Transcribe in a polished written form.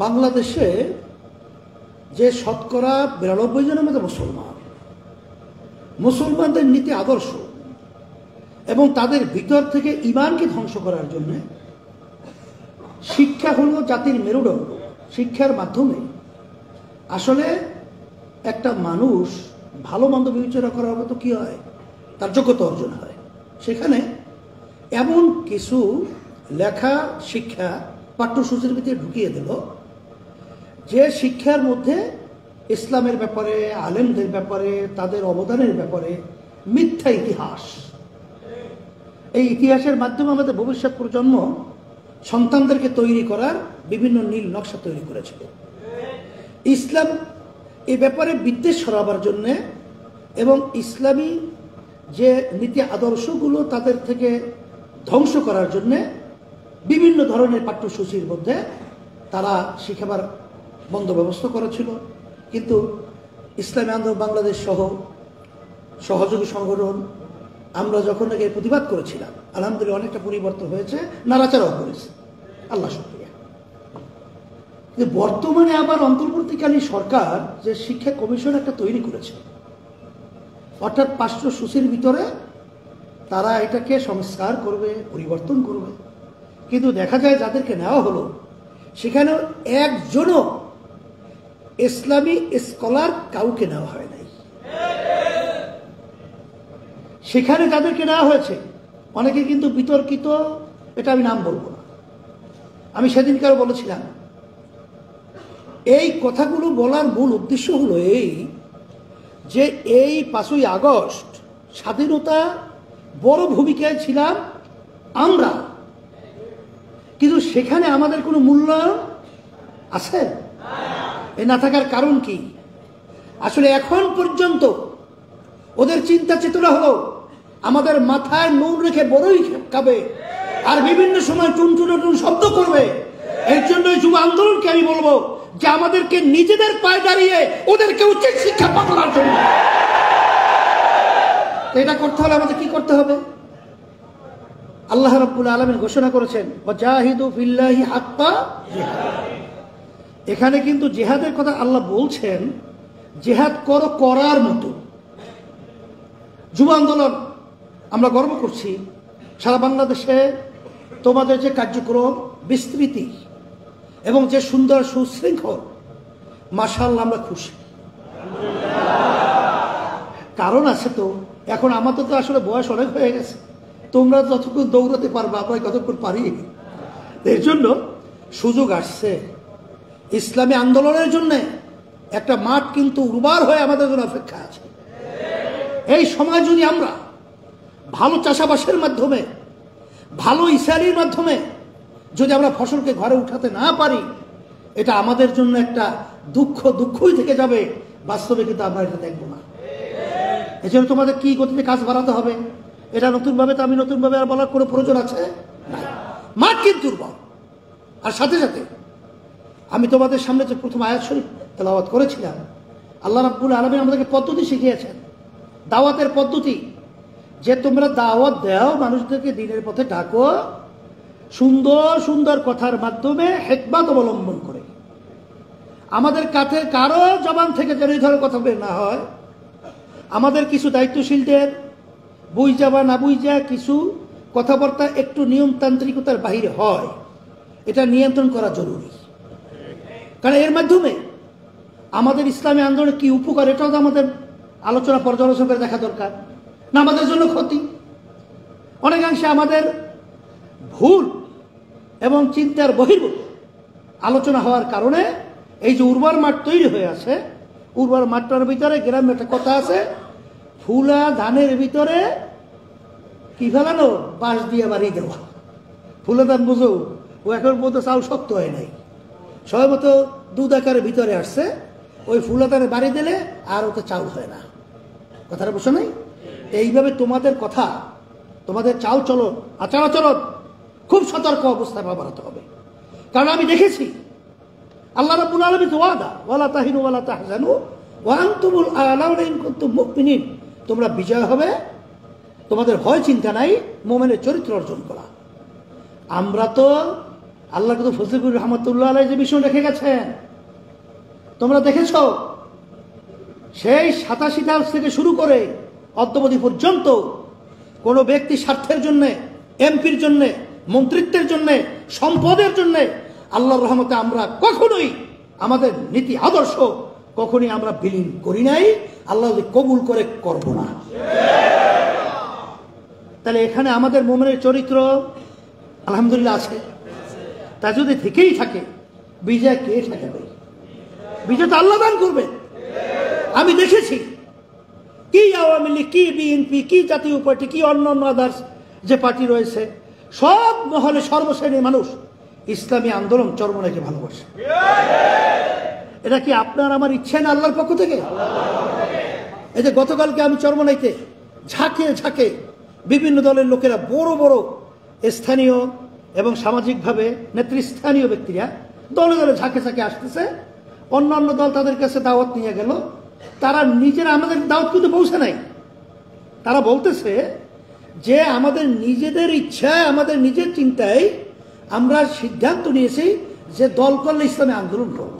বাংলাদেশে যে শতকরা ৯২ জনের মধ্যে মুসলমানদের নীতি আদর্শ এবং তাদের ভিতর থেকে ঈমানকে ধ্বংস করার জন্য শিক্ষা হলো জাতির মেরুদণ্ড। শিক্ষার মাধ্যমে আসলে একটা মানুষ ভালো মন্দ বিবেচনা করার মতো কি হয়, তার যোগ্যতা অর্জন হয়। সেখানে এমন কিছু লেখা শিক্ষা পাঠ্যসূচির ভিতরে ঢুকিয়ে দিল যে শিক্ষার মধ্যে ইসলামের ব্যাপারে, আলেমদের ব্যাপারে, তাদের অবদানের ব্যাপারে মিথ্যা ইতিহাস, এই ইতিহাসের মাধ্যমে আমাদের ভবিষ্যৎ প্রজন্ম সন্তানদেরকে তৈরি করার বিভিন্ন নীল নকশা তৈরি করেছিল। ইসলাম এই ব্যাপারে বিদ্বেষ ছড়াবার জন্যে এবং ইসলামী যে নীতি আদর্শগুলো তাদের থেকে ধ্বংস করার জন্যে বিভিন্ন ধরনের পাঠ্যসূচির মধ্যে তারা শিখাবার বন্দোবস্ত করেছিল। কিন্তু ইসলামী আন্দোলন বাংলাদেশ সহ সহযোগী সংগঠন আমরা যখন এর প্রতিবাদ করেছিলাম, আলহামদুলিল্লাহ অনেকটা পরিবর্তন হয়েছে, নাড়াচাড়াও করেছে, আল্লাহ শুকরিয়া। কিন্তু বর্তমানে আবার অন্তর্বর্তীকালীন সরকার যে শিক্ষা কমিশন একটা তৈরি করেছে, অর্থাৎ পাঠ্যসূচির ভিতরে তারা এটাকে সংস্কার করবে, পরিবর্তন করবে। কিন্তু দেখা যায় যাদেরকে নেওয়া হলো সেখানে একজনও ইসলামী স্কলার কাউকে নেওয়া হয় নাই। সেখানে যাদেরকে নেওয়া হয়েছে অনেকে কিন্তু বিতর্কিত, এটা আমি নাম বলবো না। আমি সেদিনকারও বলেছিলাম, এই কথাগুলো বলার মূল উদ্দেশ্য হলো এই যে এই ৫ই আগস্ট স্বাধীনতা বড় ভূমিকায় ছিলাম আমরা, কিন্তু সেখানে আমাদের কোনো মূল্যায়ন আছে? এই না থাকার কারণ কি? আসলে এখন পর্যন্ত ওদের চিন্তা চেতনা হলো আমাদের মাথায় নুন রেখে বড়ই খাবে আর বিভিন্ন সময় টুনটুন শব্দ করবে। এর জন্য যুব আন্দোলনকে আমি বলবো যে আমাদেরকে নিজেদের পায়ে দাঁড়িয়ে ওদেরকে উচিত শিক্ষা পাওয়ার জন্য এটা করতে হলে আমাদের কি করতে হবে? আল্লাহ রাব্বুল আলামিন ঘোষণা করেছেন ওয়াজাহিদু ফিল্লাহি হাক্কা জিহাদ। এখানে কিন্তু জিহাদের কথা আল্লাহ বলছেন, জিহাদ করো করার মতো। যুব আন্দোলন আমরা গর্ব করছি, সারা বাংলাদেশে তোমাদের যে কার্যক্রম বিস্তৃতি এবং যে সুন্দর সুশৃঙ্খল, মাশাআল্লাহ আমরা খুশি। কারণ আছে তো, এখন আমাদের তো আসলে বয়স অনেক হয়ে গেছে, তোমরা যতক্ষণ দৌড়াতে পারবা আমরা কতক্ষণ পারি। এর জন্য সুযোগ আসছে, ইসলামী আন্দোলনের জন্য একটা মাঠ কিন্তু উর্বর হয়ে আমাদের জন্য অপেক্ষা আছে। এই সময় যদি আমরা ভালো চাষাবাসের মাধ্যমে, ভালো ইসারির মাধ্যমে যদি আমরা ফসলকে ঘরে উঠাতে না পারি, এটা আমাদের জন্য একটা দুঃখই থেকে যাবে। বাস্তবে কিন্তু আমরা এটা দেখব না। এজন্য তোমাদের কি গতিতে কাজ বাড়াতে হবে, এটা নতুনভাবে তো আমি নতুনভাবে আর বলার কোনো প্রয়োজন আছে না। মাঠ কিন্তু দুর্বল। আর সাথে সাথে আমি তোমাদের সামনে যে প্রথম আয়াত শরীফ তেলাওয়াত করেছিলাম, আল্লাহ রাব্বুল আলামিন আমাদেরকে পদ্ধতি শিখিয়েছেন, দাওয়াতের পদ্ধতি, যে তোমরা দাওয়াত দাও, মানুষদেরকে দিনের পথে ডাকো সুন্দর সুন্দর কথার মাধ্যমে, হিকমত অবলম্বন করে। আমাদের কাছে কারো জবান থেকে যেন এই ধরনের কথা বের না হয়। আমাদের কিছু দায়িত্বশীলদের বুঝা বা না বুঝা কিছু কথাবার্তা একটু নিয়মতান্ত্রিকতার বাহিরে হয়, এটা নিয়ন্ত্রণ করা জরুরি। কারণ এর মাধ্যমে আমাদের ইসলামী আন্দোলনের কি উপকার, এটাও তো আমাদের আলোচনা পর্যালোচনা করে দেখা দরকার। না আমাদের জন্য ক্ষতি? অনেকাংশে আমাদের ভুল এবং চিন্তার বহির্ভূত আলোচনা হওয়ার কারণে এই যে উর্বর মাঠ তৈরি হয়ে আছে, উর্বর মাঠটার ভিতরে গ্রামে একটা কথা আছে, ফুলা ধানের ভিতরে কি ফেলানো, বাঁশ দিয়ে বাড়ি দেওয়া। ফুলা ধান বুঝো, ও এখন পর্যন্ত চাউল শক্ত হয় নাই, সবাই মতো দুধ আকারের ভিতরে আসছে, ওই ফুলা ধানে বাড়ি দিলে আর ওতে চাউল হয় না। কথাটা বুঝছো নাই? এইভাবে তোমাদের কথা, তোমাদের চাল চলন, আচার আচরণ খুব সতর্ক অবস্থায় বাড়াতে হবে। কারণ আমি দেখেছি আল্লাহ রাব্বুল আলামিন ওয়াদা, ওয়ালা তাহিনু ওয়ালা তাহজানু ওয়া আনতুমুল আ'লাউনা ইন কুনতুম মুমিনিন, তোমরা বিজয় হবে, তোমাদের ভয় চিন্তা নাই, মুমিনের চরিত্র অর্জন করা। আমরা তো আল্লাহ কিন্তু ফজলুর রহমতুল্লাহ আলাইহি যে মিশন রেখে গেছেন তোমরা দেখেছ, সেই 87 থেকে শুরু করে অদ্যাবধি পর্যন্ত কোনো ব্যক্তি স্বার্থের জন্যে, এমপির জন্যে, মন্ত্রিত্বের জন্যে, সম্পদের জন্যে আল্লাহর রহমতে আমরা কখনোই আমাদের নীতি আদর্শ কখনই আমরা বিলীন করি নাই, আল্লাহ যদি কবুল করে করব না। তাহলে এখানে আমাদের মুমিনের চরিত্র আলহামদুলিল্লাহ আছে। তা যদি থেকেই থাকে, বিজয় কে ঠেকাবে? বিজয় তো আল্লাহ দান করবে। আমি দেখেছি কি আওয়ামী লীগ, কি বিএনপি, কি জাতীয় পার্টি, কি অন্য অন্য আদার্স যে পার্টি রয়েছে, সব মহলে সর্বশ্রেণীর মানুষ ইসলামী আন্দোলন চরমনাইকে ভালোবাসে। এটা কি আপনার আমার ইচ্ছে না আল্লাহর পক্ষ থেকে? এই যে গতকালকে আমি চরমনাইতে ঝাঁকে ঝাঁকে বিভিন্ন দলের লোকেরা, বড় বড় স্থানীয় এবং সামাজিকভাবে নেতৃস্থানীয় ব্যক্তিরা দলে দলে ঝাঁকে ঝাঁকে আসতেছে। অন্যান্য দল তাদের কাছে দাওয়াত নিয়ে গেল, তারা নিজেরা আমাদের দাওয়াত কিন্তু পৌঁছে নাই। তারা বলতেছে যে আমাদের নিজেদের ইচ্ছায়, আমাদের নিজের চিন্তায় আমরা সিদ্ধান্ত নিয়েছি যে দল করলে ইসলামী আন্দোলন করব।